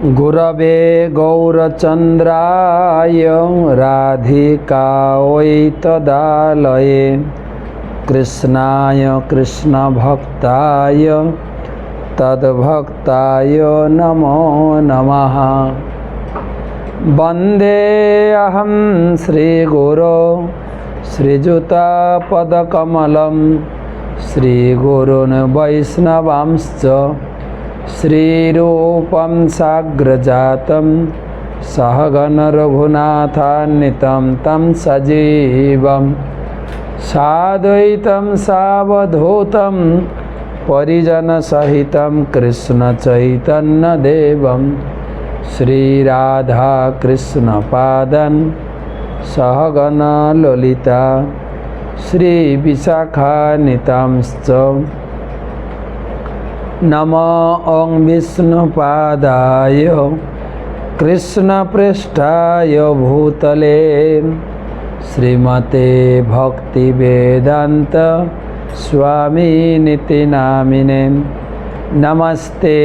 गुरवे गौरचन्द्राय राधिकायै तदालये कृष्णाय कृष्णभक्ताय तद्भक्ताय नमो नमः। वन्देऽहं श्रीगुरो श्रीयुतापदकमलं श्रीगुरून् वैष्णवांश्च श्रीरूपं साग्रजातं सहगण रघुनाथान्वितं तं सजीवं साद्वैतं सावधूतं परिजनसहितं कृष्णचैतन्यदेवं श्रीराधाकृष्णपादं सहगण ललिता श्रीविशाखान्वितांश्च। नमो ॐ विष्णुपादाय कृष्णप्रेष्ठाय भूतले श्रीमते भक्तिवेदान्त स्वामिनिति नामिने। नमस्ते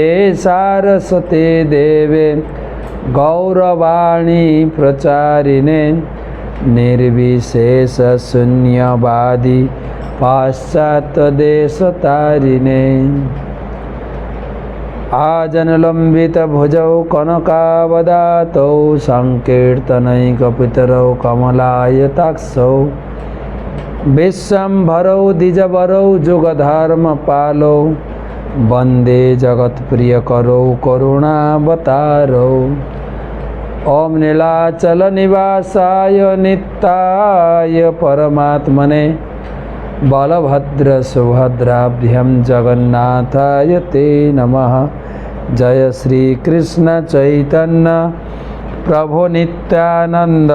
सारस्वते देवे गौरवाणी प्रचारिणे निर्विशेषशून्यवादी पाश्चात्यदेशतारिणे। आजनलम्बितभुजौ कनकावदातौ सङ्कीर्तनैकपितरौ कमलायताक्षौ विश्वम्भरौ द्विजवरौ जुगधर्मपालौ वन्दे जगत्प्रियकरौ करुणावतारौ। ॐ नीलाचलनिवासाय नित्याय परमात्मने बलभद्रसुभद्राभ्यां जगन्नाथाय ते नमः। जय श्री कृष्ण चैतन्य प्रभु नित्यानंद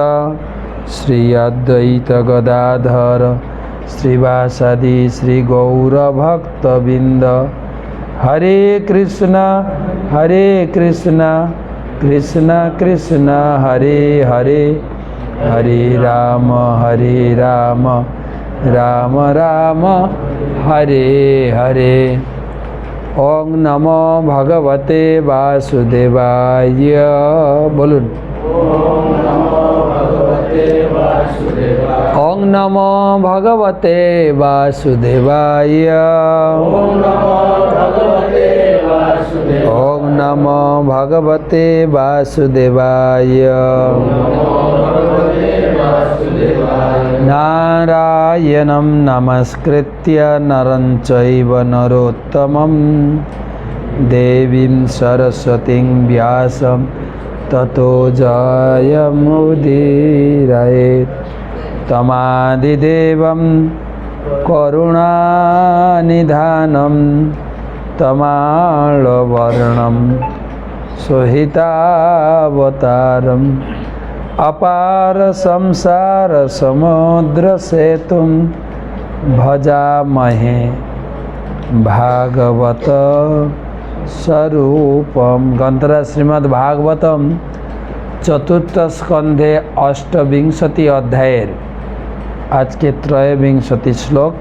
श्री अद्वैत गदाधर श्रीवासादि श्री गौर भक्तबिंद। हरे कृष्ण कृष्ण कृष्ण हरे हरे, हरे राम राम राम हरे हरे। ओम नमो भगवते वासुदेवाय। बोलून ओम नमो भगवते वासुदेवाय। ओम नमो भगवते वासुदेवाय। ओम नमो भगवते वासुदेवाय। नारायणं नमस्कृत्य नरं चैव नरोत्तमं देवीं सरस्वतीं व्यासं ततो जयमुदीरयेत्। तमादिदेवं करुणानिधानं तमालवर्णं सुहितावतारम् अपार संसार समुद्र सेतुं भजामहे भागवत स्वरूपम। ग्रंथरा श्रीमद् भागवतम चतुर्थ स्कंधे अष्टविंशति अध्यायेर आज के त्रयोविंशति श्लोक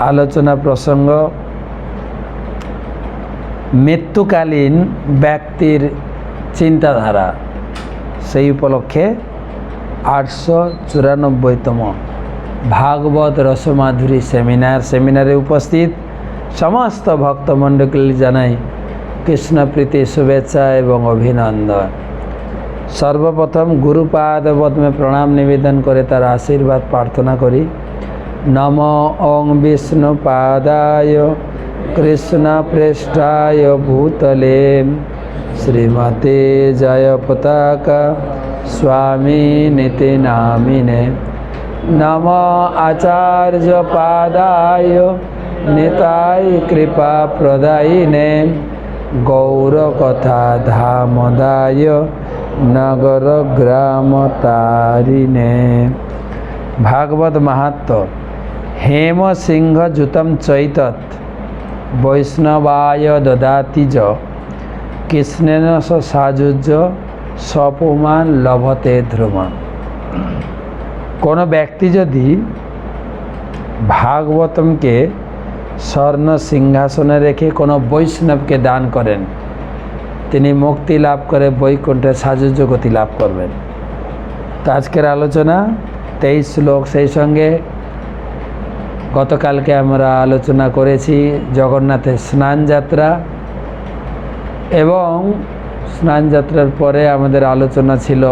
आलोचना प्रसंग मृत्युकालीन व्यक्तिर चिंताधारा से उपलक्षे 894तम भागवत रसमाधुरी सेमिनारे उपस्थित समस्त भक्तमंडल जानाई कृष्ण प्रीति शुभेच्छा एवं अभिनंदन। सर्वप्रथम गुरुपादवत में प्रणाम निवेदन करे तार आशीर्वाद प्रार्थना करी। नमो ॐ विष्णुपादाय कृष्णप्रेष्ठाय भूतले श्रीमते जयपताका स्वामिनिति नामिने। नमो आचार्यपादाय निताय कृपा प्रदायिने गौरकथा धामदाय नगर ग्राम तारिणे। भागवत महात्म हेम सिंह जुतम चैतत वैष्णवाय ददाति ज कृष्णेन साजुज्य सपुमान लभते ध्रुवम। कोनो व्यक्ति यदि भागवतम के स्वर्ण सिंहासने रेखे कोनो वैष्णव के दान करें তিনি মুক্তি লাভ করে বৈকুণ্ঠের সাযুজ্য গতি লাভ করবেন। তো আজকের আলোচনা 23 শ্লোক, সেই সঙ্গে গতকালকে আমরা আলোচনা করেছি জগন্নাথের স্নান যাত্রা, এবং স্নান যাত্রার পরে আমাদের আলোচনা ছিল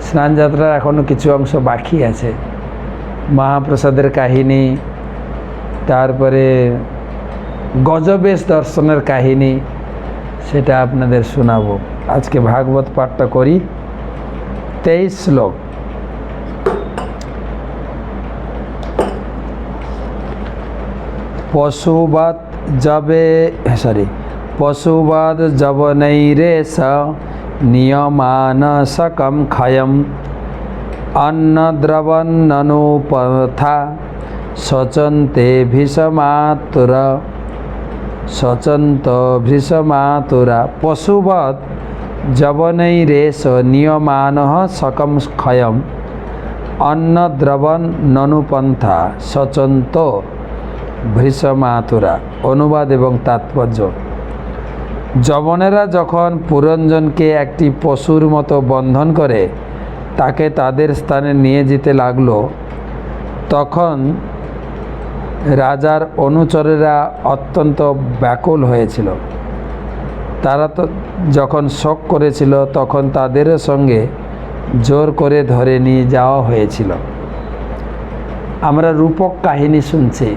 স্নান যাত্রার এখনও কিছু অংশ বাকি আছে, মহাপ্রসাদের কাহিনী, তারপরে গজবেশ দর্শনের কাহিনী, সেটা আপনাদের শোনাবো। আজকে ভাগবত পাঠটা করি। 23 শ্লোক। পশুবৎ যবনৈরেষ নিয়মানসকম ক্ষয়ম অন্নদ্রবন্ননুপথা সচন্তে ভীষমাতুরা। পশুবৎ যবনৈরেষ নিয়মানঃ সকম ক্ষয়ম অন্নদ্রবণ ননুপন্থা সচন্ত ভীষমাতুরা। অনুবাদ এবং তাৎপর্য। যবনেরা যখন পুরঞ্জনকে একটি পশুর মতো বন্ধন করে তাকে তাদের স্থানে নিয়ে যেতে লাগলো, তখন রাজার অনুচরেরা অত্যন্ত ব্যাকুল হয়েছিল। তারা তো যখন শোক করেছিল, তখন তাদের সঙ্গে জোর করে ধরে নিয়ে যাওয়া হয়েছিল। আমরা রূপক কাহিনী শুনছি।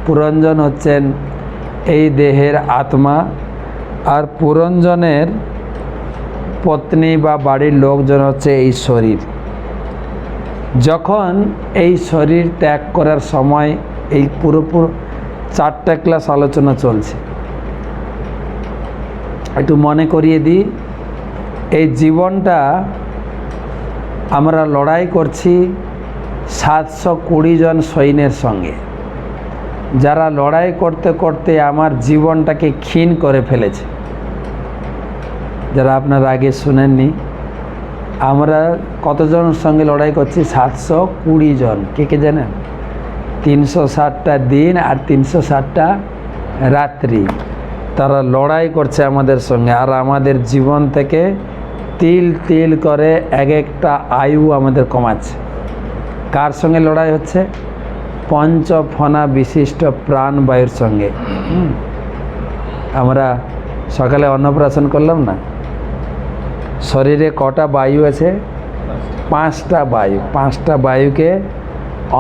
পুরঞ্জন হচ্ছেন এই দেহের আত্মা, আর পুরঞ্জনের পত্নী বা বাড়ির লোকজন হচ্ছে এই শরীর। যখন এই শরীর ত্যাগ করার সময়, এই পুরোপুরি 4টা ক্লাস আলোচনা চলছে, একটু মনে করিয়ে দিই। এই জীবনটা আমরা লড়াই করছি 720 জন সৈন্যের সঙ্গে, যারা লড়াই করতে করতে আমার জীবনটাকে ক্ষীণ করে ফেলেছে। যারা আপনারা আগে শুনেননি, আমরা কতজনের সঙ্গে লড়াই করছি? 720 জন। কে জানেন? 360টা দিন আর 360টা রাত্রি তারা লড়াই করছে আমাদের সঙ্গে, আর আমাদের জীবন থেকে তিল তিল করে এক একটা আয়ু আমাদের কমাচ্ছে। কার সঙ্গে লড়াই হচ্ছে? পঞ্চফনা বিশিষ্ট প্রাণবায়ুর সঙ্গে। আমরা সকালে অন্নপ্রাশন করলাম না, শরীরে কটা বায়ু আছে? 5টা বায়ু। 5টা বায়ুকে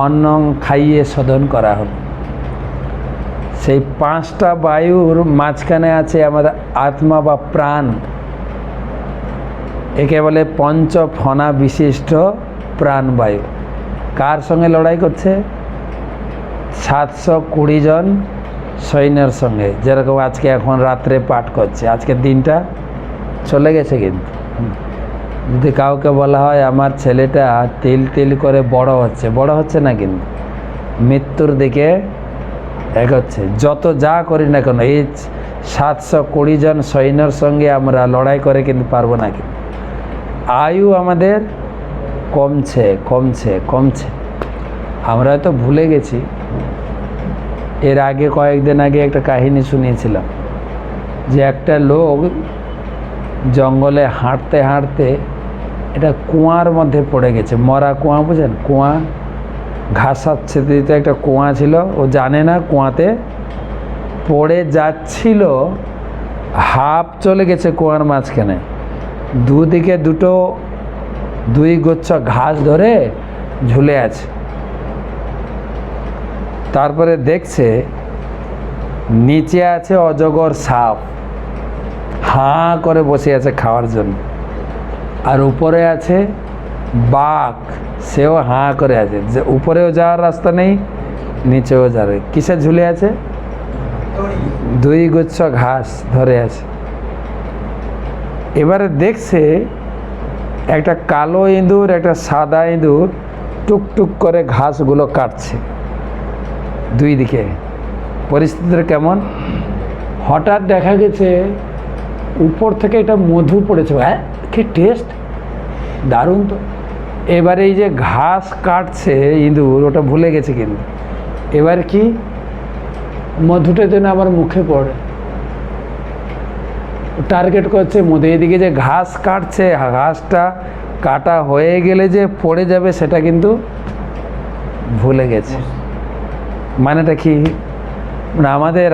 অন্ন খাইয়ে শোধন করা হলো। সেই 5টা বায়ুর মাঝখানে আছে আমাদের আত্মা বা প্রাণ। একে বলে পঞ্চফনা বিশিষ্ট প্রাণবায়ু। কার সঙ্গে লড়াই করছে? 720 জন সৈন্যের সঙ্গে। যেরকম আজকে এখন রাত্রে পাঠ করছে, আজকের দিনটা চলে গেছে। কিন্তু যদি কাউকে বলা হয় আমার ছেলেটা তিল তিল করে বড় হচ্ছে না, কিন্তু মৃত্যুর দিকে এগোচ্ছে। যত যা করি না কেন, এই 720 জন সৈন্যর সঙ্গে আমরা লড়াই করে কিন্তু পারবো না। কিন্তু আয়ু আমাদের কমছে কমছে কমছে। আমরা হয়তো ভুলে গেছি। এর আগে কয়েকদিন আগে একটা কাহিনী শুনিয়েছিলাম যে একটা লোক জঙ্গলে হাঁটতে হাঁটতে এটা কুয়ার মধ্যে পড়ে গেছে। মরা কুয়া, বুঝেন? কুয়া, ঘাসাচ্ছেদিত একটা কুয়া ছিল। ও জানে না, কুয়াতে পড়ে যাচ্ছিল। হাফ চলে গেছে কুয়ার মাঝখানে, দুদিকে দুই গুচ্ছ ঘাস ধরে ঝুলে আছে। তারপরে দেখছে নিচে আছে অজগর সাপ, হাঁ করে বসে আছে খাওয়ার জন্য। আর উপরে আছে বাঘ, সেও হাঁ করে আছে। যে উপরেও যাওয়ার রাস্তা নেই, নিচেও যাবে। কিসে ঝুলে আছে? 2 গুচ্ছ ঘাস ধরে আছে। এবারে দেখছে একটা কালো ইঁদুর, একটা সাদা ইঁদুর টুকটুক করে ঘাসগুলো কাটছে দুই দিকে। পরিস্থিতিটা কেমন? হঠাৎ দেখা গেছে উপর থেকে এটা মধু পড়েছে। হ্যাঁ, কি টেস্ট, দারুণ তো। এবারে এই যে ঘাস কাটছে ইঁদুর, ওটা ভুলে গেছে। কিন্তু এবার কি, মধুটা যেন আবার মুখে পড়ে। টার্গেট করছে মধু। এদিকে যে ঘাস কাটছে, ঘাসটা কাটা হয়ে গেলে যে পড়ে যাবে সেটা কিন্তু ভুলে গেছে। মানেটা কি? মানে আমাদের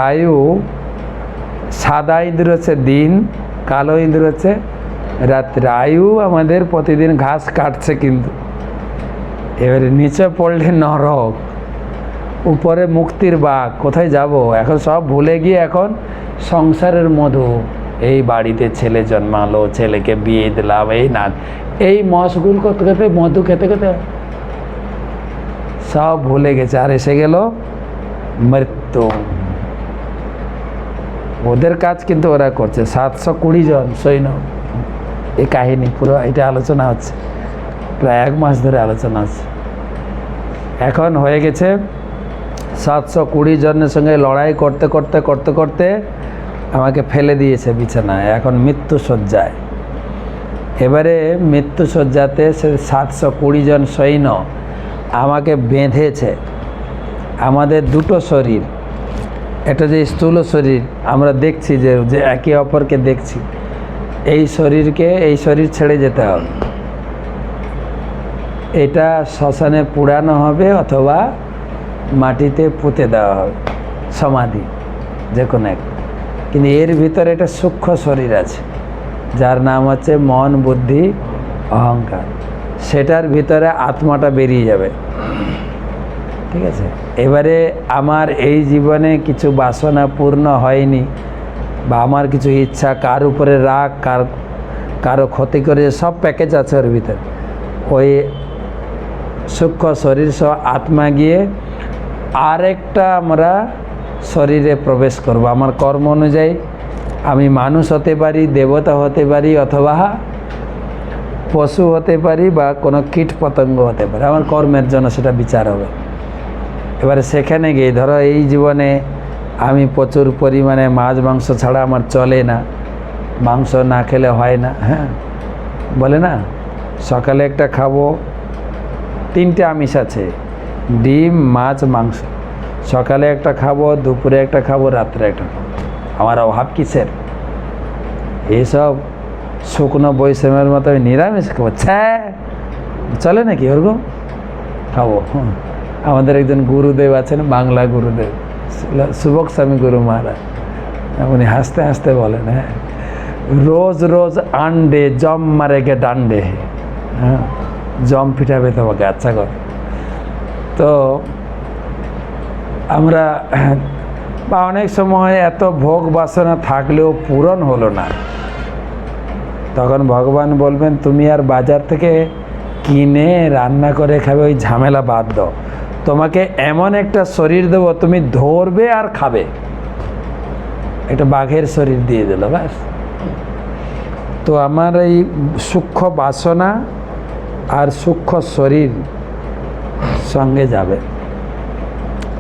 আয়ু সাদা ইঁদুর হচ্ছে দিন, কালো ইঁদুর হচ্ছে রাত্রি। আয়ু আমাদের প্রতিদিন ঘাস কাটছে, কিন্তু এবারে নিচে পড়লে নরক, উপরে মুক্তির বাঘ। কোথায় যাব এখন? সব ভুলে গিয়ে এখন সংসারের মধু, এই বাড়িতে ছেলে জন্মালো, ছেলেকে বিয়ে দিলাম, এই না, এই মশগুল করতে করতে, মধু খেতে খেতে সব ভুলে গেছে। আর এসে গেল মৃত্যু। ওদের কাজ কিন্তু ওরা করছে। 720 জন সৈন্য, এই কাহিনী পুরো এটা আলোচনা হচ্ছে, প্রায় 1 মাস ধরে আলোচনা হচ্ছে। এখন হয়ে গেছে 720 জনের সঙ্গে লড়াই করতে করতে করতে করতে আমাকে ফেলে দিয়েছে বিছানায়, এখন মৃত্যুশয্যায়। এবারে মৃত্যুশয্যাতে সে 720 জন সৈন্য আমাকে বেঁধেছে। আমাদের দুটো শরীর, এটা যে স্থূল শরীর আমরা দেখছি, যে একে অপরকে দেখছি, এই শরীর ছেড়ে যেতে হবে। এটা শ্মশানে পুড়ানো হবে অথবা মাটিতে পুঁতে দেওয়া হবে, সমাধি, যে কোনো এক। কিন্তু এর ভিতরে একটা সূক্ষ্ম শরীর আছে, যার নাম হচ্ছে মন, বুদ্ধি, অহংকার। সেটার ভিতরে আত্মাটা বেরিয়ে যাবে, ঠিক আছে? এবারে আমার এই জীবনে কিছু বাসনা পূর্ণ হয়নি, বা আমার কিছু ইচ্ছা, কার উপরে রাগ, কারো ক্ষতি করে, সব প্যাকেজ আছে ওর ভিতরে। ওই সূক্ষ্ম শরীর সহ আত্মা গিয়ে আরেকটা আমরা শরীরে প্রবেশ করব। আমার কর্ম অনুযায়ী আমি মানুষ হতে পারি, দেবতা হতে পারি, অথবা পশু হতে পারি, বা কোনো কীট পতঙ্গ হতে পারে। আমার কর্মের জন্য সেটা বিচার হবে। এবারে সেখানে গিয়ে ধরো এই জীবনে আমি প্রচুর পরিমাণে মাছ মাংস ছাড়া আমার চলে না, মাংস না খেলে হয় না, হ্যাঁ বলে না, সকালে একটা খাবো, 3টে আমিষ আছে, ডিম, মাছ, মাংস। সকালে একটা খাবো, দুপুরে একটা খাবো, রাত্রে একটা খাবো। আমার অভাব কিসের? এইসব শুকনো বৈষম্যের মতো আমি নিরামিষ খাবো, চলে নাকি ওরকম? খাবো। আমাদের একজন গুরুদেব আছেন, বাংলা গুরুদেব, সুবক স্বামী গুরু মহারাজ, উনি হাসতে হাসতে বলেন, হ্যাঁ, রোজ রোজ আন্ডে জম মারেগে ডান্ডে, হ্যাঁ, জম পিঠাবে তোমাকে, আচ্ছা কর। তো আমরা বা অনেক সময় এত ভোগ বাসনা থাকলেও পূরণ হলো না, তখন ভগবান বলবেন তুমি আর বাজার থেকে কিনে রান্না করে খাবে, ওই ঝামেলা বাদ দাও, তোমাকে এমন একটা শরীর দেবো তুমি ধরবে আর খাবে। একটা বাঘের শরীর দিয়ে দিল, ব্যাস। তো আমার এই সূক্ষ্ম বাসনা আর সূক্ষ্ম শরীর সঙ্গে যাবে।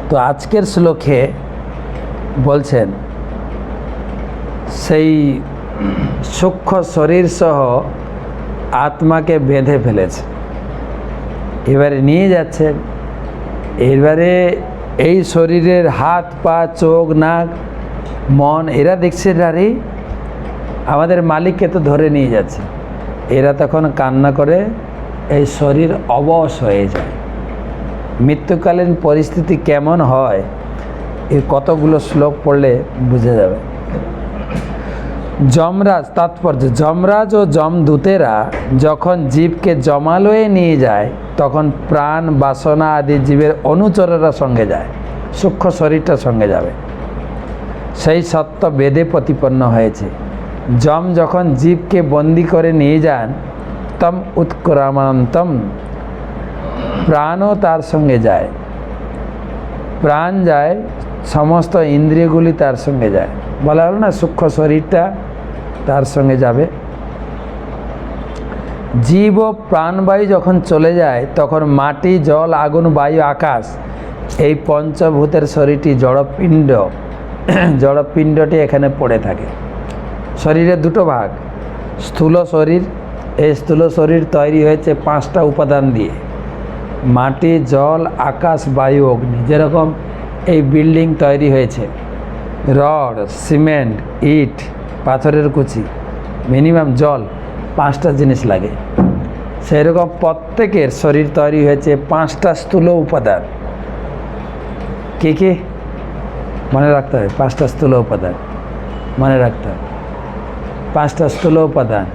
তো আজকের শ্লোকে বলছেন সেই সূক্ষ্ম শরীর সহ আত্মাকে বেঁধে ফেলেছে, এবারে নিয়ে যাচ্ছেন। এবারে এই শরীরের হাত, পা, চোখ, নাক, মন, এরা দেখছে আরে আমাদের মালিককে তো ধরে নিয়ে যাচ্ছে। এরা তখন কান্না করে, এই শরীর অবশ হয়ে যায়। মৃত্যুকালীন পরিস্থিতি কেমন হয় এই কতগুলো শ্লোক পড়লে বুঝে যাবে। যমরাজ, তাৎপর্য, যমরাজ ও যমদূতেরা যখন জীবকে জমালয়ে নিয়ে যায় তখন প্রাণ, বাসনা আদি জীবের অনুচরেরা সঙ্গে যায়, সূক্ষ্ম শরীরটা সঙ্গে যাবে। সেই সত্য বেদে প্রতিপন্ন হয়েছে। যম যখন জীবকে বন্দি করে নিয়ে যান, তম উৎক্রামন্তম, প্রাণও তার সঙ্গে যায়। প্রাণ যায়, সমস্ত ইন্দ্রিয়গুলি তার সঙ্গে যায়। বলা হলো না, সূক্ষ্ম শরীরটা তার সঙ্গে যাবে। জীব ও প্রাণবায়ু যখন চলে যায় তখন মাটি, জল, আগুন, বায়ু, আকাশ, এই পঞ্চভূতের শরীরটি জড়পিণ্ডটি এখানে পড়ে থাকে। শরীরের দুটো ভাগ, স্থূল শরীর। এই স্থূল শরীর তৈরি হয়েছে 5টা উপাদান দিয়ে, মাটি, জল, আকাশ, বায়ু, অগ্নি। যেরকম এই বিল্ডিং তৈরি হয়েছে, রড, সিমেন্ট, ইট, পাথরের কুচি, মিনিমাম জল, 5টা জিনিস লাগে। সেরকম প্রত্যেকের শরীর তৈরি হয়েছে 5টা স্থূল উপাদান। কী কী মনে রাখতে হবে? 5টা স্থূল উপাদান মনে রাখতে হবে। 5টা স্থূল উপাদান।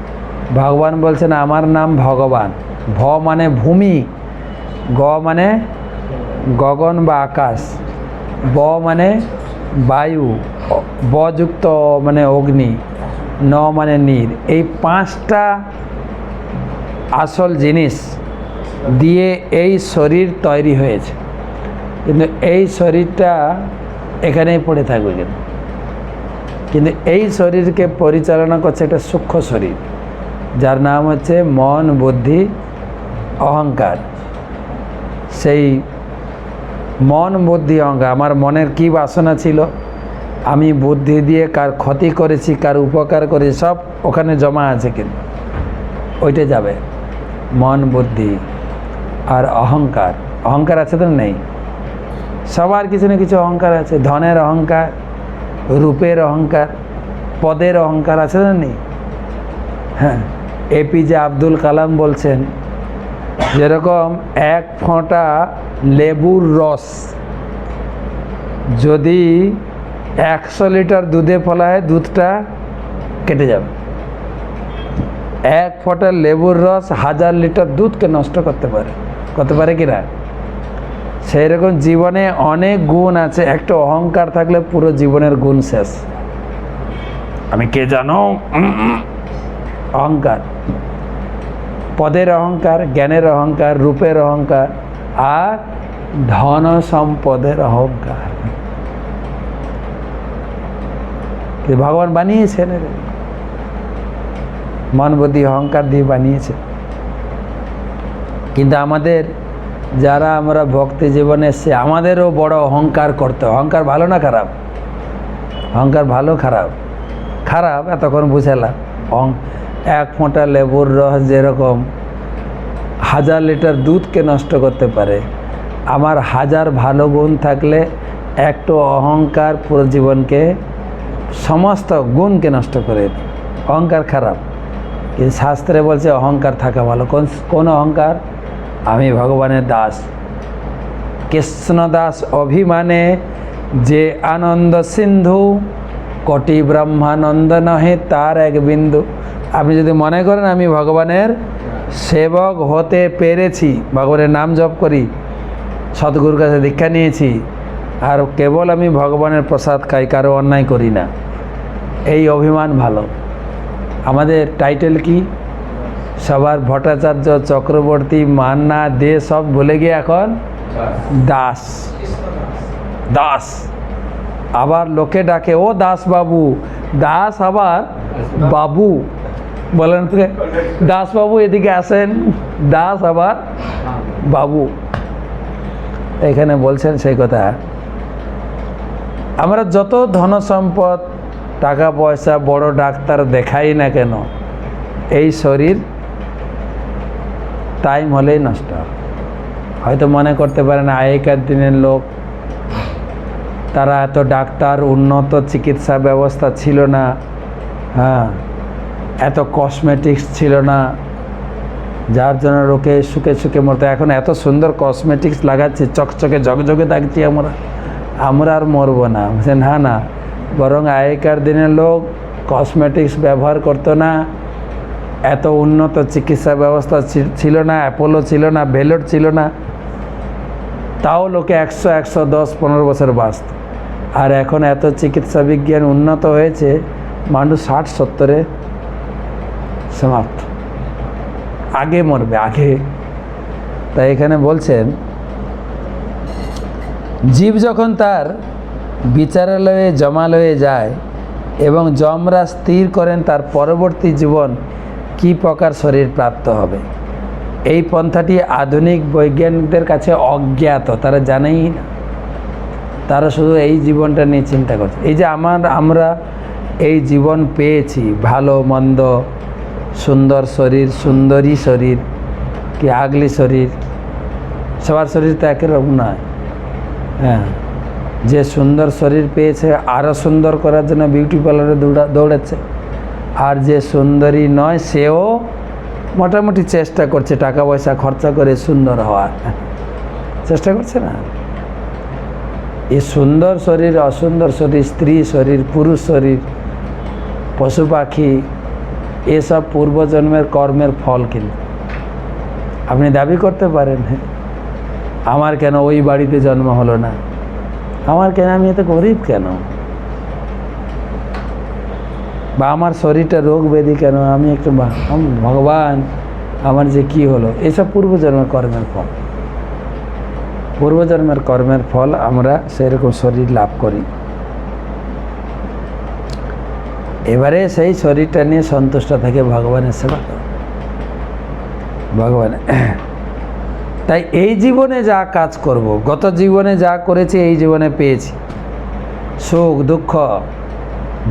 ভগবান বলছেন আমার নাম ভগবান। ভ মানে ভূমি, গ মানে গগন বা আকাশ, ব মানে বায়ু, বযুক্ত মানে অগ্নি, ন মানে নীর। এই 5টা আসল জিনিস দিয়ে এই শরীর তৈরি হয়েছে। কিন্তু এই শরীরটা এখানেই পড়ে থাকবে কিন্তু এই শরীরকে পরিচালনা করছে একটা সূক্ষ্ম শরীর, যার নাম হচ্ছে মন, বুদ্ধি, অহংকার। সেই মন, বুদ্ধি, অহংকার, আমার মনের কি বাসনা ছিল, আমি বুদ্ধি দিয়ে কার ক্ষতি করেছি, কার উপকার করেছি, সব ওখানে জমা আছে। কিন্তু ওইটা যাবে মন, বুদ্ধি আর অহংকার। অহংকার আছে তো? নেই, সবার কিছু না কিছু অহংকার আছে। ধনের অহংকার, রূপের অহংকার, পদের অহংকার আছে না? নেই? হ্যাঁ, এপিজে আব্দুল কালাম বলছেন যেরকম 1 ফোঁটা লেবুর রস যদি 100 লিটার দুধে ফেলা হয়, দুধটা কেটে যাবে। 1 ফোঁটা লেবুর রস 1000 লিটার দুধকে নষ্ট করতে পারে কি না? সেই রকম জীবনে অনেক গুণ আছে, একটা অহংকার থাকলে পুরো জীবনের গুণ শেষ। আমি কে জানো, অহংকার। পদের অহংকার, জ্ঞানের অহংকার, রূপের অহংকার আর ধন সম্পদের অহংকার। ভগবান বানিয়েছেন মন, বুদ্ধি, অহংকার দিয়ে বানিয়েছে। কিন্তু আমাদের যারা আমরা ভক্তি জীবনে এসছে, আমাদেরও বড় অহংকার করতে। অহংকার ভালো না খারাপ? অহংকার ভালো খারাপ? খারাপ, এতক্ষণ বুঝালাম। 1 ফোঁটা লেবুর রস যেরকম 1000 লিটার দুধকে নষ্ট করতে পারে, আমার 1000 ভালো গুণ থাকলে একটু অহংকার পুরো জীবনকে, সমস্ত গুণকে নষ্ট করে। অহংকার খারাপ, কিন্তু শাস্ত্রে বলছে অহংকার থাকা ভালো। কোন অহংকার? আমি ভগবানের দাস, কৃষ্ণ দাস অভিমানে যে আনন্দ সিন্ধু, কোটি ব্রহ্মানন্দ নহে তার এক বিন্দু। আপনি যদি মনে করেন আমি ভগবানের সেবক হতে পেরেছি, ভগবানের নাম জপ করি, সদ্গুরুর কাছে দীক্ষা নিয়েছি, আর কেবল আমি ভগবানের প্রসাদ খাই, কারো অন্যায় করি না, এই অভিমান ভালো। আমাদের টাইটেল কি? সবার ভট্টাচার্য, চক্রবর্তী, মান্না, দে সব ভুলে গিয়ে এখন দাস। দাস আবার লোকে ডাকে ও দাস বাবু, দাস আবার বাবু বলেন, দাস বাবু এদিকে আসেন, দাস আবার বাবু। এখানে বলছেন সেই কথা। আমরা যত ধন সম্পদ, টাকা পয়সা, বড় ডাক্তার দেখাই না কেন, এই শরীর টাইম হলেই নষ্ট। হয়তো মনে করতে পারেন আগেকার দিনের লোক, তারা এত ডাক্তার, উন্নত চিকিৎসা ব্যবস্থা ছিল না, হ্যাঁ, এত কসমেটিক্স ছিল না, যার জন্য লোকে সুখে সুখে মরতো। এখন এত সুন্দর কসমেটিক্স লাগাচ্ছি, চকচকে ঝকঝকে থাকছি আমরা আর মরবো না। না না, বরং আগেকার দিনের লোক কসমেটিক্স ব্যবহার করতো না, এত উন্নত চিকিৎসা ব্যবস্থা ছিল না, অ্যাপোলো ছিল না, ভেলোর ছিল না, তাও লোকে 100, 110, 15 বছর বাঁচত। আর এখন এত চিকিৎসা বিজ্ঞান উন্নত হয়েছে, মানুষ 60-70-এ সমাপ্ত, আগে মরবে আগে। তাই এখানে বলছেন জীব যখন তার বিচারালয়ে জমালয়ে যায় এবং যমরাজ স্থির করেন তার পরবর্তী জীবন কী প্রকার শরীর প্রাপ্ত হবে, এই পন্থাটি আধুনিক বৈজ্ঞানিকদের কাছে অজ্ঞাত, তারা জানেই না। তারা শুধু এই জীবনটা নিয়ে চিন্তা করছে। এই যে আমরা এই জীবন পেয়েছি, ভালো মন্দ, সুন্দর শরীর, সুন্দরী শরীর কি আগলি শরীর, সবার শরীর তো একই রকম নয়। হ্যাঁ, যে সুন্দর শরীর পেয়েছে আরও সুন্দর করার জন্য বিউটি পার্লারে দৌড়াচ্ছে, আর যে সুন্দরী নয় সেও মোটামুটি চেষ্টা করছে টাকা পয়সা খরচা করে সুন্দর হওয়ার চেষ্টা করছে না। এই সুন্দর শরীর, অসুন্দর শরীর, স্ত্রী শরীর, পুরুষ শরীর, পশু পাখি, এসব পূর্বজন্মের কর্মের ফল। কিন্তু আপনি দাবি করতে পারেন, আমার কেন ওই বাড়িতে জন্ম হলো না, আমার কেন, আমি এত গরিব কেন, বা আমার শরীরটা রোগ ব্যাধি কেন, আমি একটু ভগবান আমার যে কি হলো, এসব পূর্বজন্মের কর্মের ফল। পূর্বজন্মের কর্মের ফল আমরা সেরকম শরীর লাভ করি। এবারে সেই শরীরটা নিয়ে সন্তুষ্ট থেকে ভগবানের সেবা করো। ভগবান তাই এই জীবনে যা কাজ করব, গত জীবনে যা করেছি এই জীবনে পেয়েছি, সুখ দুঃখ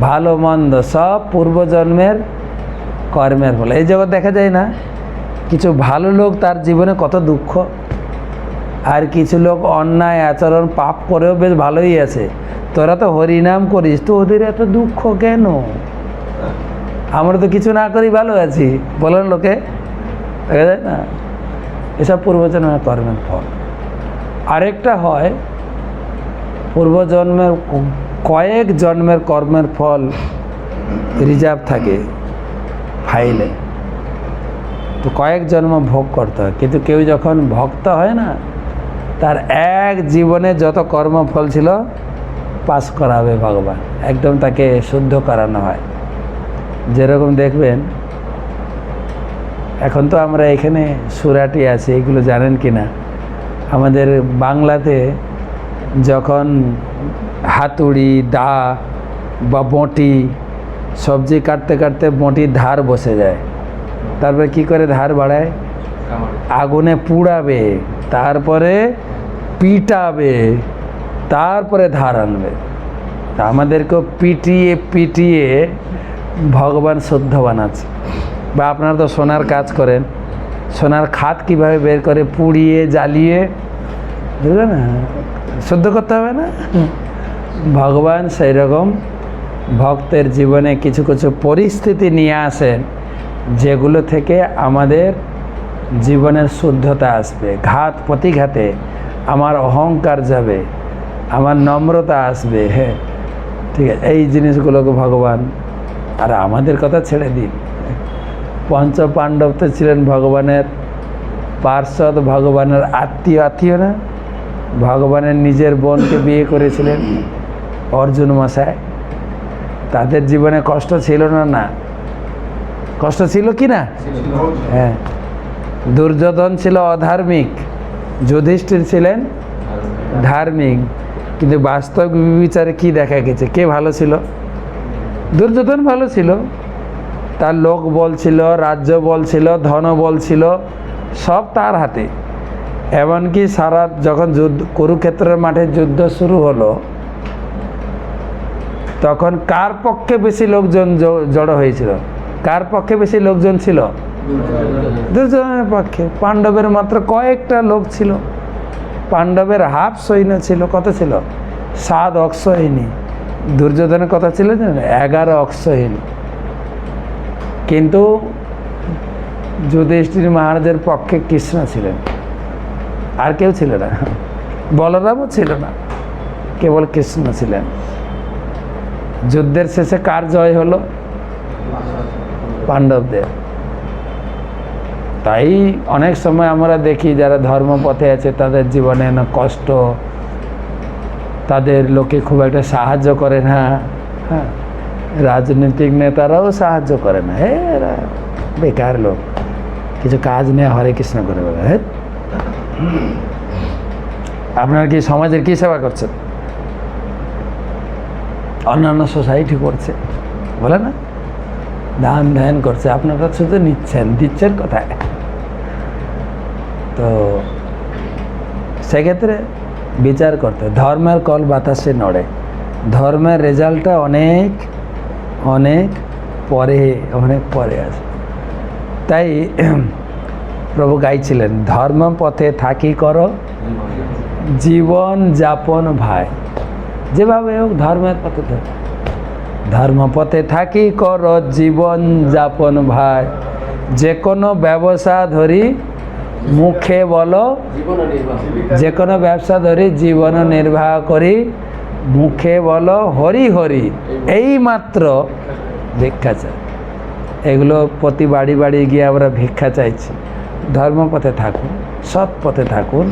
ভালো মন্দ সব পূর্বজন্মের কর্মের ফলে। এই জগৎ দেখা যায় না, কিছু ভালো লোক তার জীবনে কত দুঃখ, আর কিছু লোক অন্যায় আচরণ পাপ করেও বেশ ভালোই আছে। তোরা তো হরিনাম করিস, তো ওদের এত দুঃখ কেন? আমরা তো কিছু না করি ভালো আছি, বলেন লোকে, দেখা যায় না? এসব পূর্বজন্মের কর্মের ফল। আরেকটা হয় পূর্বজন্মের কয়েক জন্মের কর্মের ফল রিজার্ভ থাকে ফাইলে, তো কয়েক জন্ম ভোগ করতে হয়। কিন্তু কেউ যখন ভক্ত হয় না, তার এক জীবনে যত কর্মফল ছিল পাস করাবে ভগবান, একদম তাকে শুদ্ধ করানো হয়। যেরকম দেখবেন এখন তো আমরা এখানে সুরাটি আছে, এগুলো জানেন কি না? আমাদের বাংলাতে যখন হাতুড়ি দা বা বঁটি, সবজি কাটতে কাটতে বঁটির ধার বসে যায়, তারপরে কি করে ধার বাড়ায়? আগুনে পুড়াবে, তারপরে পিটাবে, তারপরে ধার আনবে। তা আমাদেরকেও পিটিয়ে পিটিয়ে ভগবান শুদ্ধ বানাচ্ছে। বা আপনারা তো সোনার কাজ করেন, সোনার খাত কিভাবে বের করে পুড়িয়ে জ্বালিয়ে, বুঝলেন না, শুদ্ধ করতে হবে না? ভগবান সেই রকম ভক্তের জীবনে কিছু কিছু পরিস্থিতি নিয়ে আসেন, যেগুলো থেকে আমাদের জীবনের শুদ্ধতা আসবে। ঘাত প্রতিঘাতে আমার অহংকার যাবে, আমার নম্রতা আসবে। হ্যাঁ, ঠিক আছে, এই জিনিসগুলোকে ভগবান। আর আমাদের কথা ছেড়ে দিন, পঞ্চ পাণ্ডব তো ছিলেন ভগবানের পার্ষদ, ভগবানের আত্মীয় না? ভগবানের নিজের বোনকে বিয়ে করেছিলেন অর্জুন মশাই। তাদের জীবনে কষ্ট ছিল না? না, কষ্ট ছিল কি না? হ্যাঁ, দুর্যোধন ছিল অধার্মিক, যুধিষ্ঠির ছিলেন ধার্মিক, কিন্তু বাস্তব বিচারে কি দেখা গেছে? কে ভালো ছিল? দুর্যোধন ভালো ছিল। তার লোক বল ছিল, রাজ্য বল ছিল, ধন বল ছিল, সব তার হাতে। এমনকি যখন কুরুক্ষেত্রের মাঠে যুদ্ধ শুরু হলো, তখন কার পক্ষে বেশি লোকজন জড়ো হয়েছিল? কার পক্ষে বেশি লোকজন ছিল? দুর্যোধনের পক্ষে। পাণ্ডবের মাত্র কয়েকটা লোক ছিল, পাণ্ডবের হাফ সৈন্য ছিল। কত ছিল? 7 অক্ষসৈনী। দুর্যোধনের কথা ছিল 11 অক্ষসৈনী। কিন্তু যুধিষ্ঠির মহারাজের পক্ষে কৃষ্ণ ছিলেন, আর কেউ ছিল না। বলরামও ছিল না, কেবল কৃষ্ণ ছিলেন। যুদ্ধের শেষে কার জয় হলো? পাণ্ডবদের। তাই অনেক সময় আমরা দেখি যারা ধর্মপথে আছে তাদের জীবনে না কষ্ট, তাদের লোকে খুব একটা সাহায্য করে না। হ্যাঁ, রাজনৈতিক নেতারাও সাহায্য করে না। এরা বেকার লোক, কিছু কাজ নেই, হরে কৃষ্ণ করে বলে। হ্যাঁ, আপনারা কি সমাজের কি সেবা করছেন? অন্যান্য সোসাইটি করছে, বলে না, দান ধ্যান করছে, আপনারা শুধু দিচ্ছেন কোথায়? তো সেক্ষেত্রে বিচার করতে, ধর্মের কল বাতাসে নড়ে, ধর্মের রেজাল্টটা অনেক অনেক পরে আসে। তাই প্রভু গাইছিলেন, ধর্ম পথে থাকি করো জীবন যাপন ভাই। যেভাবে হোক ধর্মের পথে থাকি, ধর্মপথে থাকি কর জীবন যাপন ভাই, যে কোনো ব্যবসা ধরি মুখে বলো, যে কোনো ব্যবসা ধরি জীবন নির্বাহ করি, মুখে বলো হরি হরি, এই মাত্র ভিক্ষা চাই। এগুলো প্রতি বাড়ি বাড়ি গিয়ে আমরা ভিক্ষা চাইছি। ধর্মপথে থাকুন, সৎ পথে থাকুন,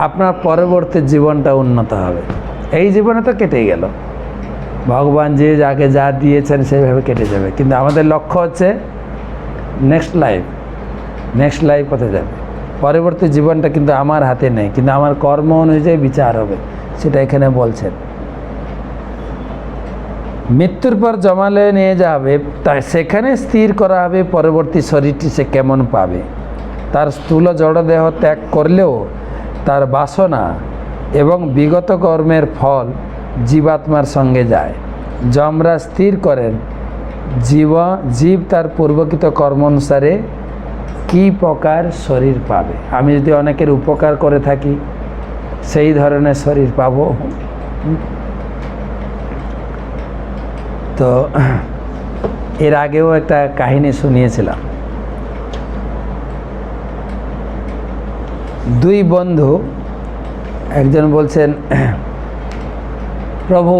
আপনার পরবর্তী জীবনটা উন্নত হবে। এই জীবনে তো কেটে গেল, ভগবান যে যাকে যা দিয়েছেন সেইভাবে কেটে যাবে, কিন্তু আমাদের লক্ষ্য হচ্ছে নেক্সট লাইফ পথে যাবে। পরবর্তী জীবনটা কিন্তু আমার হাতে নেই, কিন্তু আমার কর্ম অনুযায়ী বিচার হবে, সেটা এখানে বলছেন। মৃত্যুর পর জমালে নিয়ে যাবে, তাই সেখানে স্থির করা হবে পরবর্তী শরীরটি সে কেমন পাবে। তার স্থূল জড়দেহ ত্যাগ করলেও তার বাসনা এবং বিগত কর্মের ফল জীবাত্মার সঙ্গে যায়। যমরা স্থির করেন জীব তার পূর্বকৃত কর্ম অনুসারে কী প্রকার শরীর পাবে। আমি যদি অনেকের উপকার করে থাকি, সেই ধরনের শরীর পাব। তো এর আগেও একটা কাহিনী শুনিয়েছিলাম। দুই বন্ধু, একজন বলছেন, প্রভু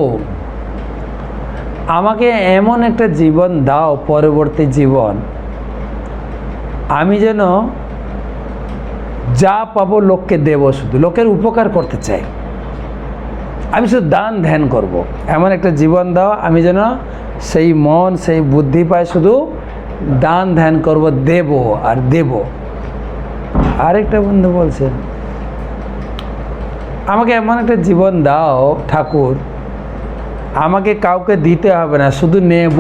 আমাকে এমন একটা জীবন দাও, পরবর্তী জীবন, আমি যেন যা পাবো লোককে দেব, শুধু লোকের উপকার করতে চাই, আমি শুধু দান ধ্যান করব। এমন একটা জীবন দাও, আমি যেন সেই মন সেই বুদ্ধি পাই, শুধু দান ধ্যান করব, দেব আর দেব। আরেকটা বন্ধু বলছেন, আমাকে এমন একটা জীবন দাও ঠাকুর, আমাকে কাউকে দিতে হবে না, শুধু নেব,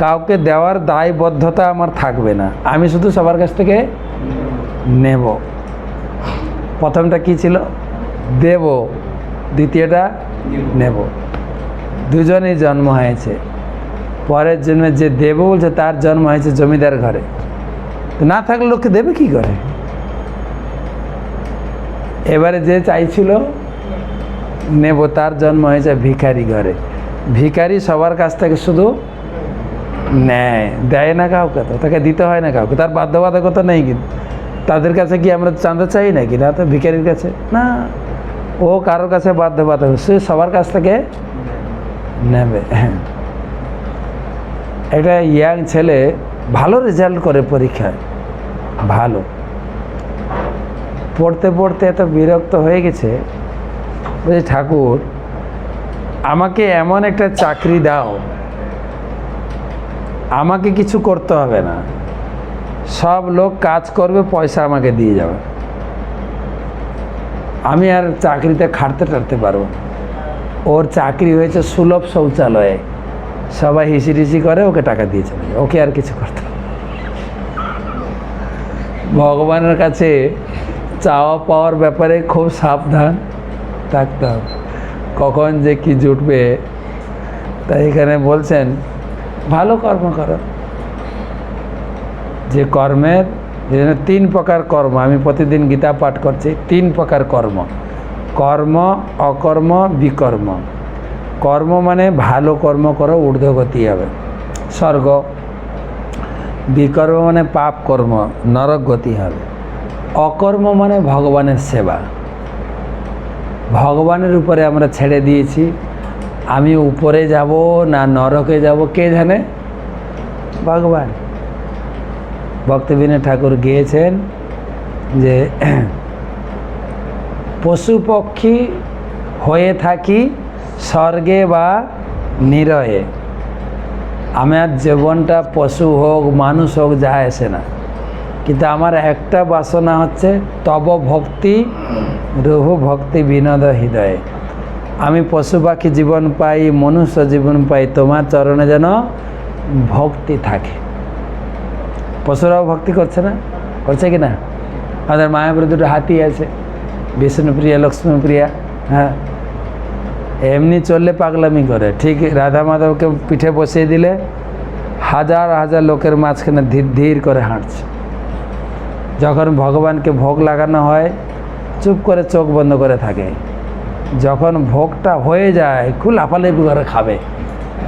কাউকে দেওয়ার দায়বদ্ধতা আমার থাকবে না, আমি শুধু সবার কাছ থেকে নেব। প্রথমটা কি ছিল? দেব, দ্বিতীয়টা নেব। দুজনেই জন্ম হয়েছে। পরের জন্মে যে দেব বলছে তার জন্ম হয়েছে জমিদার ঘরে, না থাকলে লোককে দেবে কি করে? এবারে যে চাইছিল নেব, তার জন্ম হয়েছে ভিখারি ঘরে। ভিখারি সবার কাছ থেকে শুধু নেয়, দেয় না কাউকে, তো তাকে দিতে হয় না কাউকে, তার বাধ্যবাধকতা নেই। কিন্তু তাদের কাছে কি আমরা চাঁদা চাই নাকি? না তো ভিখারির কাছে না, ও কারোর কাছে বাধ্যবাধক, সে সবার কাছ থেকে নেবে। একটা ইয়াং ছেলে ভালো রেজাল্ট করে পরীক্ষায়, ভালো পড়তে পড়তে এত বিরক্ত হয়ে গেছে, বলছে ঠাকুর আমাকে এমন একটা চাকরি দাও, আমাকে কিছু করতে হবে না, সব লোক কাজ করবে, পয়সা আমাকে দিয়ে যাবে, আমি আর চাকরিতে খাটতে টাটতে পারবো। ওর চাকরি হয়েছে সুলভ শৌচালয়ে, সবাই হিসি করে, ওকে টাকা দিয়েছে, ওকে আর কিছু করতে হবে। ভগবানের কাছে চাওয়া পাওয়ার ব্যাপারে খুব সাবধান থাকতে হবে, কখন যে কি জুটবে। তাই এখানে বলছেন ভালো কর্ম করো, যে কর্মের তিন প্রকার কর্ম, আমি প্রতিদিন গীতা পাঠ করছি, তিন প্রকার কর্ম, কর্ম, অকর্ম, বিকর্ম। কর্ম মানে ভালো কর্ম করো, ঊর্ধ্বগতি হবে, স্বর্গ। বিকর্ম মানে পাপ কর্ম, নরক গতি হবে। অকর্ম মানে ভগবানের সেবা, ভগবানের উপরে আমরা ছেড়ে দিয়েছি, আমি উপরে যাব না নরকে যাব কে জানে, ভগবান। ভক্তবিনোদ ঠাকুর গেয়েছেন যে পশু পক্ষী হয়ে থাকি স্বর্গে বা নিরয়ে, আমার জীবনটা পশু হোক মানুষ হোক যা আসে না, কিন্তু আমার একটা বাসনা হচ্ছে তব ভক্তি রহু ভক্তি বিনোদ হৃদয়ে, আমি পশু পাখি জীবন পাই, মনুষ্য জীবন পাই, তোমার চরণে যেন ভক্তি থাকে। পশুরাও ভক্তি করছে না, করছে কি না? আমাদের মায়াপুরে দুটো হাতি আছে, বিষ্ণুপ্রিয়া লক্ষ্মীপ্রিয়া, হ্যাঁ, এমনি চললে পাগলামি করে, ঠিক রাধা মাধবকে পিঠে বসিয়ে দিলে হাজার হাজার লোকের মাঝখানে ধীর ধীর করে হাঁটছে। যখন ভগবানকে ভোগ লাগানো হয় চুপ করে চোখ বন্ধ করে থাকে, যখন ভোগটা হয়ে যায় খুব লাফালাফি করে খাবে,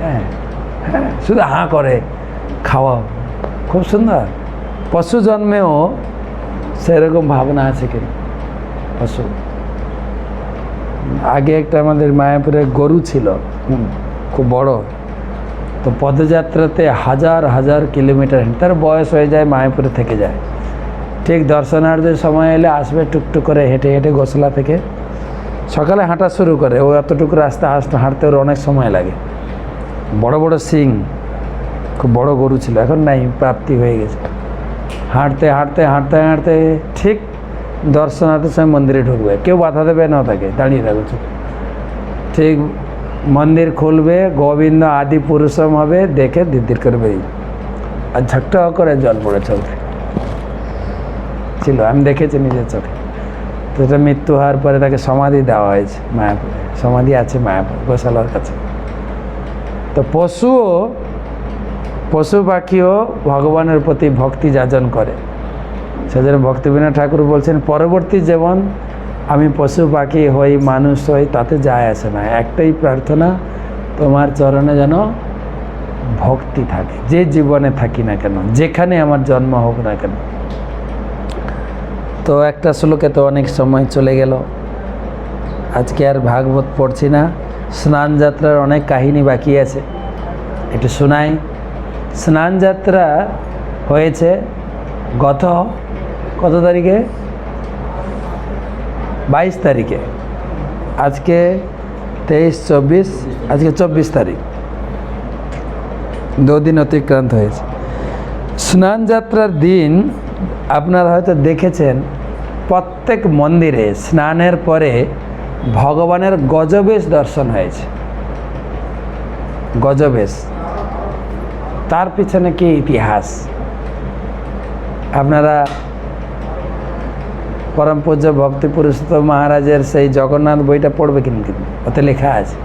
হ্যাঁ হ্যাঁ, শুধু হাঁ করে খাওয়া, খুব সুন্দর। পশু জন্মেও সেরকম ভাবনা আছে কিন্তু পশু। আগে একটা আমাদের মায়াপুরে গরু ছিল, খুব বড়, তো পদযাত্রাতে হাজার হাজার কিলোমিটার, তার বয়স হয়ে যায়, মায়াপুরে থেকে যায়। ঠিক দর্শনার্থীর সময় এলে আসবে টুকটুক করে হেঁটে হেঁটে গোসলা থেকে, সকালে হাঁটা শুরু করে, ও এতটুকু রাস্তা হাঁটতে ওর অনেক সময় লাগে। বড় বড় সিং, খুব বড় গরু ছিল, এখন নাই, প্রাপ্তি হয়ে গেছে। হাঁটতে হাঁটতে হাঁটতে হাঁটতে ঠিক দর্শনার্থীর সময় মন্দিরে ঢুকবে, কেউ বাধা দেবে না তাকে, দাঁড়িয়ে থাকবে চুপ। ঠিক মন্দির খুলবে, গোবিন্দ আদি পুরুষম হবে, দেখে দিদির করে বেরিয়ে, আর ঝটকা করে জল পড়ে চলতে ছিল, আমি দেখেছি নিজের চোখে। তো এটা মৃত্যু হওয়ার পরে তাকে সমাধি দেওয়া হয়েছে মায়াপুরে, সমাধি আছে মায়াপুর গোশালার কাছে। তো পশু পাখিও ভগবানের প্রতি ভক্তি যাজন করে, সেজন্য ভক্তিবিনোদ ঠাকুর বলছেন পরবর্তী যেমন আমি পশু পাখি হই মানুষ হই তাতে যায় আসে না, একটাই প্রার্থনা তোমার চরণে যেন ভক্তি থাকে, যে জীবনে থাকি না কেন, যেখানে আমার জন্ম হোক না কেন। তো একটা শ্লোকে তো অনেক সময় চলে গেল, আজকে আর ভাগবত পড়ছি না। স্নান যাত্রার অনেক কাহিনী বাকি আছে, একটু শোনাই। স্নান যাত্রা হয়েছে গত কত তারিখে, 22 তারিখে, আজকে 23, 24, আজকে 24 তারিখ, 2 দিন অতিক্রান্ত হয়েছে। স্নান যাত্রার দিন আপনারা হয়তো দেখেছেন প্রত্যেক মন্দিরে স্নানের পরে ভগবানের গজবেশ দর্শন হয়েছে। গজবেশ, তার পিছনে কি ইতিহাস, আপনারা পরম পূজ্য ভক্তি পুরুষোত্তম মহারাজের সেই জগন্নাথ বইটা পড়বে কিন্তু, ওতে লেখা আছে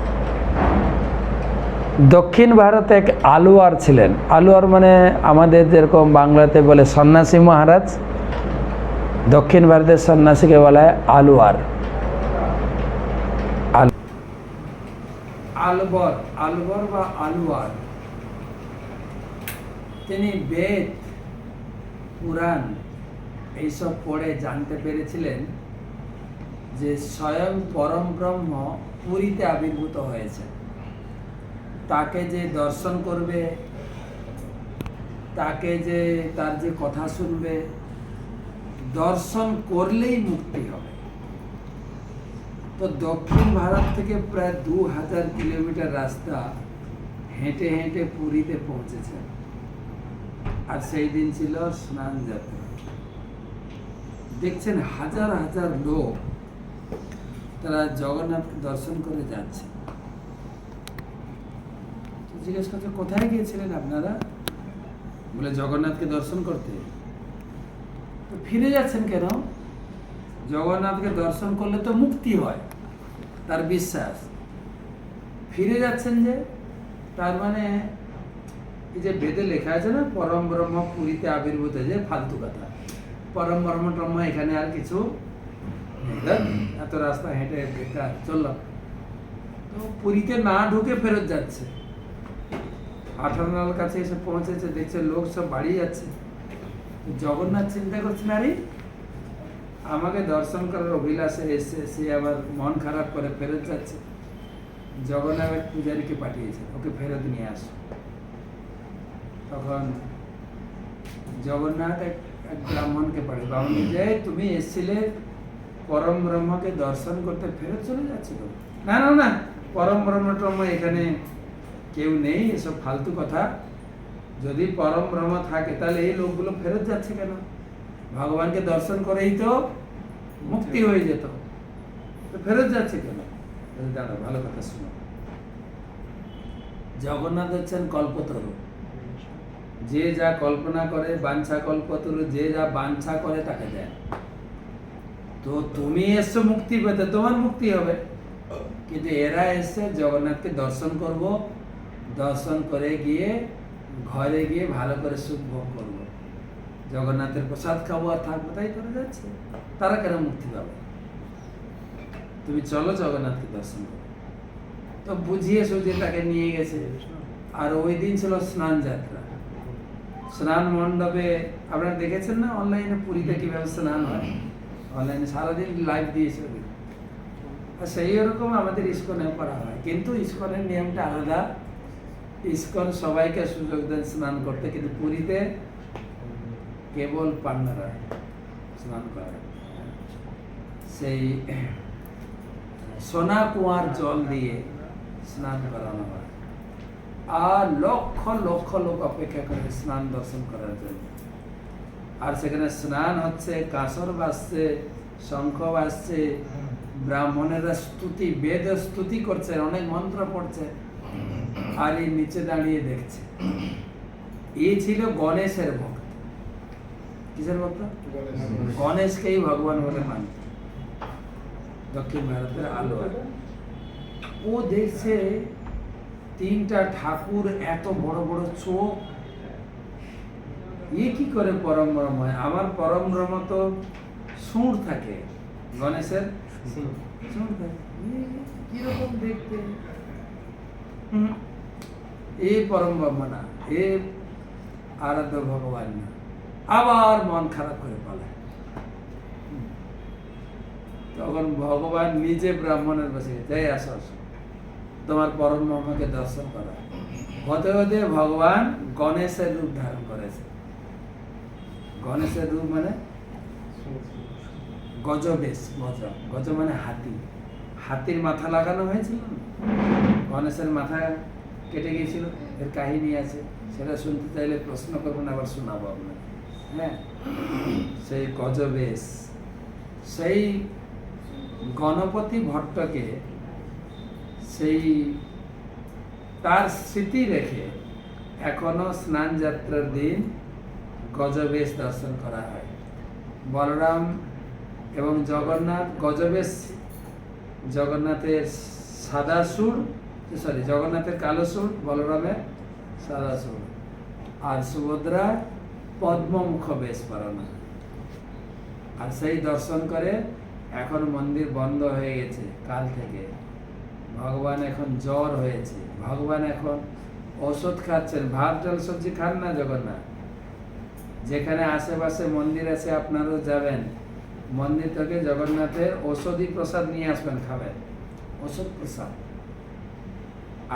দক্ষিণ ভারতে এক আলুয়ার ছিলেন। আলুয়ার মানে আমাদের যেরকম বাংলাতে বলে সন্ন্যাসী মহারাজ, দক্ষিণ ভারতের সন্ন্যাসীকে বলা হয় আলুয়ার। আলবর, আলবর বা আলুয়ার, তিনি বেদ পুরাণ এইসব পড়ে জানতে পেরেছিলেন যে স্বয়ং পরম ব্রহ্ম পুরীতে আবির্ভূত হয়েছে, তাকে যে দর্শন করবে, তাকে যে তার যে কথা শুনবে, দর্শন করলেই মুক্তি হবে। তো দক্ষিণ ভারত থেকে প্রায় 2000 কিলোমিটার রাস্তা হেঁটে হেঁটে পুরীতে পৌঁছেছেন, আর সেই দিন ছিল স্নান যাত্রা। দেখছেন হাজার হাজার লোক তারা জগন্নাথকে দর্শন করে যাচ্ছে। জিজ্ঞেস করছে কোথায় গিয়েছিলেন আপনারা, বলে জগন্নাথকে দর্শন করতে। তো ফিরে যাচ্ছেন কেন, জগন্নাথকে দর্শন করলে তো মুক্তি হয়, তার বিশ্বাস। ফিরে যাচ্ছেন যে, তার মানে এই যে বেদে লেখা আছে না পরম ব্রহ্ম পুরীতে আবির্ভূত, যে ফালতু কথা, পরম ব্রহ্ম টম্ম এখানে আর কিছু এত রাস্তা হেঁটে বেকার চললাম। তো পুরীতে না ঢুকে ফেরত যাচ্ছে, আঠারোনাল কাছে এসে পৌঁছেছে, দেখছে লোক সব বাড়ি যাচ্ছে। জগন্নাথ চিন্তা করছেন আরে আমাকে দর্শন করার অভিলাষে এসে সে আবার মন খারাপ করে ফেরত যাচ্ছে। জগন্নাথ এক পূজারীকে পাঠিয়েছে, ওকে ফেরত নিয়ে আসো। তখন জগন্নাথ এক ব্রাহ্মণকে পাঠিয়ে, ব্রাহ্মণ যে তুমি এসেছিলে পরম ব্রহ্মকে দর্শন করতে, ফেরত চলে যাচ্ছিল। না না না, পরম ব্রহ্ম টম্ম এখানে কেউ নেই, এসব ফালতু কথা। যদি পরম ব্রহ্ম থাকে তাহলে এই লোকগুলো ফেরত যাচ্ছে কেন, ভগবানকে দর্শন করেই তো মুক্তি হয়ে যেত, তো ফেরত যাচ্ছে কেন। দাদা ভালো কথা শুনো, জগন্নাথ হচ্ছেন কল্পতরু, যে যা কল্পনা করে, বাঞ্ছা কল্পতরু, যে যা বাঞ্ছা করে তাকে দেয়। তো তুমি এসছো মুক্তি পেতে, তোমার মুক্তি হবে, কিন্তু এরা এসছে জগন্নাথকে দর্শন করব, দর্শন করে গিয়ে ঘরে গিয়ে ভালো করে সুখ ভোগ করবো, জগন্নাথের প্রসাদ খাবো আর থাকবো, তাই করে যাচ্ছে। তারা কেন মুক্তি পাবে। তুমি চলো জগন্নাথকে দর্শন করো। তো বুঝিয়ে সুঝিয়ে তাকে নিয়ে গেছে। আর ওই দিন ছিল স্নান যাত্রা। স্নান মণ্ডপে আপনারা দেখেছেন না অনলাইনে পুরীতে কিভাবে স্নান হয়, অনলাইনে সারাদিন লাইভ দিয়েছে। আর সেই রকম আমাদের ইস্কনে করা হয়, কিন্তু ইস্কনের নিয়মটা আলাদা। ইস্কন সবাইকে সুযোগ দেন স্নান করতে, কিন্তু পুরীতে কেবল পান্ডারা স্নান করে। সেই সোনা কুয়ার জল দিয়ে স্নান করানো হয়, আর লক্ষ লক্ষ লোক অপেক্ষা করে স্নান দর্শন করার জন্য। আর সেখানে স্নান হচ্ছে, কাঁসর বাজছে, শঙ্খ বাজছে, ব্রাহ্মণেরা স্তুতি, বেদ স্তুতি করছে, অনেক মন্ত্র পড়ছে, আর এই নিচে দাঁড়িয়ে দেখছে। এই ছিল গণেশের ভক্ত। কিসের ভক্ত? গণেশকেই ভগবান বলে মানত দক্ষিণ ভারতের আলো। ও দেখছে তিনটা ঠাকুর, এত বড় বড় চোখ, এ কি করে পরম ব্রহ্ম হয়? আমার পরম ব্রহ্ম তো সুর থাকে, গণেশের সুর থাকে, কিরকম দেখতে, এ পরম ব্রহ্ম না, এ আরাধ্য ভগবান না। আবার মন খারাপ করে পালায়। তখন ভগবান নিজে ব্রাহ্মণের বসে, যাই আসো আসো, তোমার পরম ব্রহ্মকে দর্শন করা। হতে হতে ভগবান গণেশের রূপ ধারণ করেছে। গণেশের রূপ মানে গজবেশ। গজ মানে হাতি, হাতির মাথা লাগানো হয়েছিল। গণেশের মাথা কেটে গিয়েছিল, এর কাহিনী আছে, সেটা শুনতে চাইলে প্রশ্ন করবেন, আবার শোনাবো আপনাকে। হ্যাঁ, সেই গজবেশ, সেই গণপতি ভট্টকে সেই তার স্মৃতি রেখে এখনো স্নান যাত্রার দিন গজবেশ দর্শন করা হয়। বলরাম এবং জগন্নাথ গজবেশ, জগন্নাথের সাদা সুর, জগন্নাথের কালো সুর, বলরামের সাদা সুর, আর সুভদ্রা পদ্মমুখ বেশ পরানো। আর সেই দর্শন করে এখন মন্দির বন্ধ হয়ে গেছে কাল থেকে। ভগবান এখন জ্বর হয়েছে, ভগবান এখন ওষুধ খাচ্ছেন। ভাত ডাল সবজি খান না জগন্নাথ। যেখানে আশেপাশে মন্দির আছে আপনারাও যাবেন, মন্দির থেকে জগন্নাথের ঔষধি প্রসাদ নিয়ে আসবেন, খাবেন ওষুধ প্রসাদ।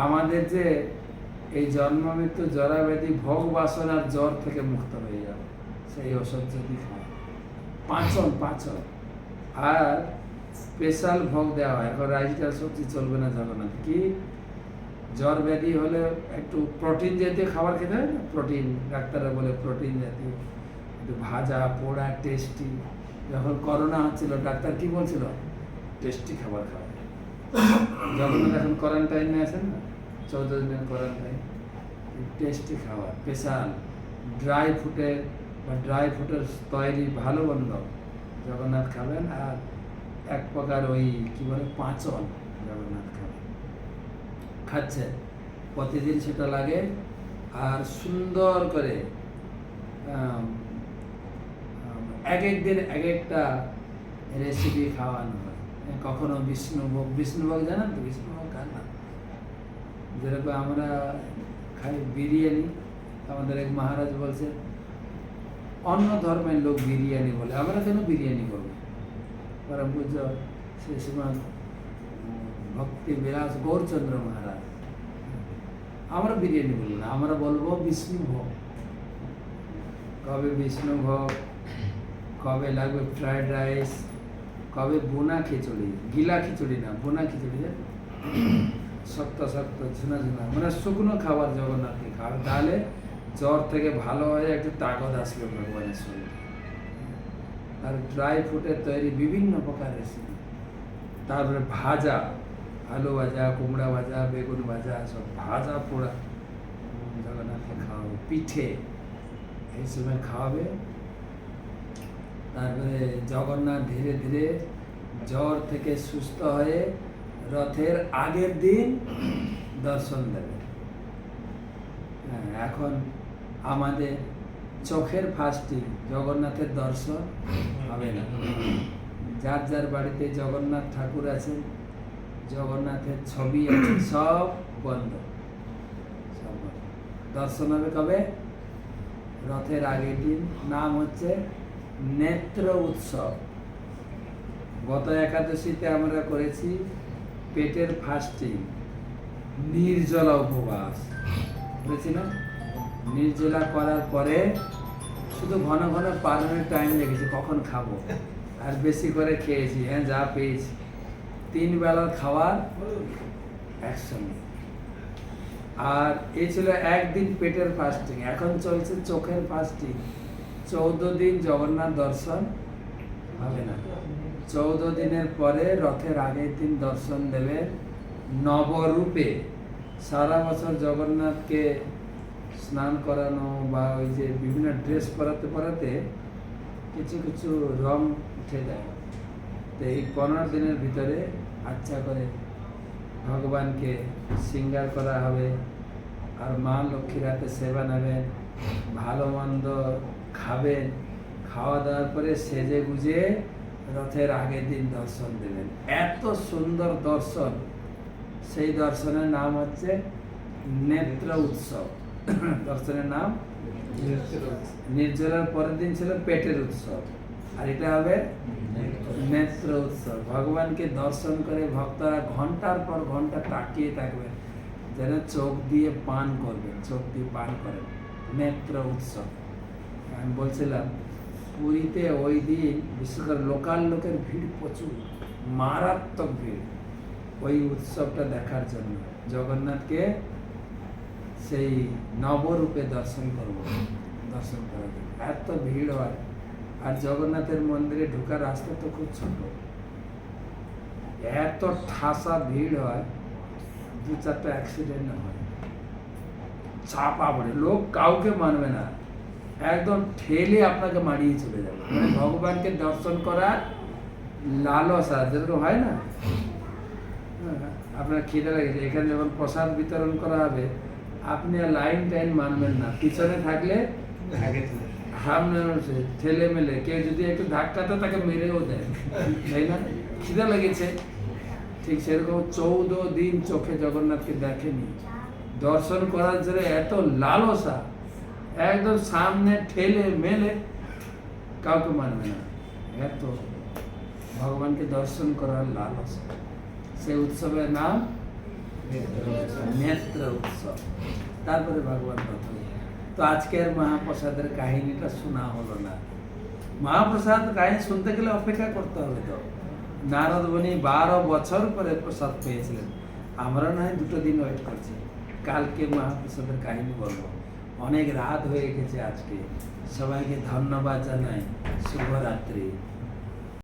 আমাদের যে এই জন্ম মৃত্যু জরাব্যাধি ভোগ বাসনার জ্বর থেকে মুক্ত হয়ে যাবে সেই ওষুধ যদি খায়। পাঁচন আর স্পেশাল ভোগ দেওয়া হয়। এখন রাইস ডাল সবজি চলবে না জগন্নাথ। কি জ্বর ব্যাধি হলে একটু প্রোটিন জাতীয় খাবার খেতে হয় না, প্রোটিন, ডাক্তাররা বলে প্রোটিন জাতীয়, একটু ভাজা পোড়া টেস্টি। যখন করোনা হচ্ছিল ডাক্তার কি বলছিল? টেস্টি খাবার খাওয়া। জগন্নাথ এখন কোয়ারেন্টাইনে আছেন না, 14 দিনের কোয়ারেন্টাইন। টেস্টি খাবার, স্পেশাল ড্রাই ফ্রুটের তৈরি ভালো বন্ধ জগন্নাথ খাবেন। আর এক প্রকার ওই কি বলে পাঁচন জগন্নাথ খাচ্ছে প্রতিদিন, সেটা লাগে। আর সুন্দর করে এক এক দিন এক একটা রেসিপি খাওয়ানো হয়। কখনো বিষ্ণুভোগ জানেন তো? বিষ্ণুভোগ খান না, যেরকম আমরা খাই বিরিয়ানি। আমাদের এক মহারাজ বলছে অন্য ধর্মের লোক বিরিয়ানি বলে, আমরা কেন বিরিয়ানি করবো? পরম পূজ্য শ্রী শ্রীমান ভক্তি বিলাস গৌরচন্দ্র মহারাজ, আমরা বিরিয়ানি বলবো না, আমরা বলবো বিষ্ণুভোগ। কবে বিষ্ণুভোগ, কবে লাগবে ফ্রাইড রাইস, কবে বোনা খিচুড়ি, গিলা খিচুড়ি না, বোনা খিচুড়ি, শক্ত শক্ত ঝুনা ঝুনা, মানে শুকনো খাবার জগন্নাথকে খাবে, তাহলে জ্বর থেকে ভালো হয়ে একটু তাকত আসবে ভগবানের শরীরে। আর ড্রাই ফ্রুটের তৈরি বিভিন্ন প্রকার রেসিপি, তারপরে ভাজা, আলু ভাজা, কুমড়া ভাজা, বেগুন ভাজা, সব ভাজা পোড়া জগন্নাথকে খাওয়াবে। পিঠে এই সময় খাওয়াবে। তারপরে জগন্নাথ ধীরে ধীরে জ্বর থেকে সুস্থ হয়ে রথের আগের দিন দর্শন দেবে। এখন আমাদের চোখের ফার্স্টে জগন্নাথের দর্শন হবে না, যার যার বাড়িতে জগন্নাথ ঠাকুর আছেন, জগন্নাথের ছবি আছে, সব বন্ধ, সব বন্ধ। দর্শন হবে কবে? রথের আগের দিন। নাম হচ্ছে নেত্র উৎসব। গত একাদশীতে আমরা করেছি পেটের ফাস্টিং, নির্জলা উপবাস করেছি না? নির্জলা করার পরে শুধু ঘন ঘন পালনের টাইম লেগেছে, কখন খাবো, আর বেশি করে খেয়েছি, হ্যাঁ যা পেয়েছি। 3 বেলার খাবার একসঙ্গে। আর এই ছিল একদিন পেটের ফাস্টিং। এখন চলছে চোখের ফাস্টিং। 14 দিন জগন্নাথ দর্শন হবে না। 14 দিনের পরে রথের আগের দিন দর্শন দেবে নবরূপে। সারা বছর জগন্নাথকে স্নান করানো বা ওই যে বিভিন্ন ড্রেস পরাতে পরাতে কিছু কিছু রং উঠে যায়। তো এই 15 দিনের ভিতরে আচ্ছা করে ভগবানকে শৃঙ্গার করা হবে, আর মা লক্ষ্মীর হাতে সেবা নেবেন, ভালো মন্দ খাবেন, খাওয়া দাওয়ার পরে সেজে গুজে রথের আগের দিন দর্শন দেবেন। এত সুন্দর দর্শন, সেই দর্শনের নাম হচ্ছে নেত্র উৎসব। দর্শনের নাম নির্জলার পরের দিন ছিল পেটের উৎসব, আর এটা হবে নেত্র উৎসব। ভগবানকে দর্শন করে ভক্তরা ঘন্টার পর ঘন্টা তাকিয়ে থাকবেন, যেন চোখ দিয়ে পান করবেন, চোখ দিয়ে পান করেন। নেত্র উৎসব। আমি বলছিলাম পুরীতে ওই দিন বিশেষ করে লোকাল লোকের ভিড় প্রচুর, মারাত্মক ভিড় ওই উৎসবটা দেখার জন্য। জগন্নাথকে সেই নবরূপে দর্শন করব, দর্শন করার জন্য এত ভিড় হয়। আর জগন্নাথের মন্দিরে ঢোকার রাস্তা তো খুব ছোট, এত ঠাসা ভিড় হয়, 2-4টা অ্যাক্সিডেন্ট হয়, চাপা পড়ে, লোক কাউকে মানবে না, একদম ঠেলে আপনাকে মারিয়ে চলে যাবে। মানে ভগবানকে দর্শন করার লালসা যেরকম হয় না, আপনার খিদে লেগেছে, এখানে যখন প্রসাদ বিতরণ করা হবে আপনি আর লাইন টাইন মানবেন না, পিছনে থাকলে সামনে ঠেলে মেলে, কেউ যদি একটু ধাক্কাতে তাকে মেরেও দেয়, তাই না? খিদে লেগেছে। ঠিক সেরকম 14 দিন চোখে জগন্নাথকে দেখেনি, দর্শন করার জন্য এত লালসা, একদম সামনে ঠেলে মেলে কাউকে মানবে না, এত ভগবানকে দর্শন করার লালসা। সেই উৎসবের নাম নেত্র উৎসব। তারপরে ভগবান প্রথম। তো আজকের মহাপ্রসাদের কাহিনীটা শোনা হলো না। মহাপ্রসাদ কাহিনী শুনতে গেলে অপেক্ষা করতে হবে। তো নারদ মুনি 12 বছর পরে প্রসাদ পেয়েছিলেন, আমরা না হয় 2 দিন ওয়েট করছি। কালকে মহাপ্রসাদের কাহিনী বলবো। অনেক রাত হয়ে গেছে আজকে। সবাইকে ধন্যবাদ জানাই। শুভরাত্রি।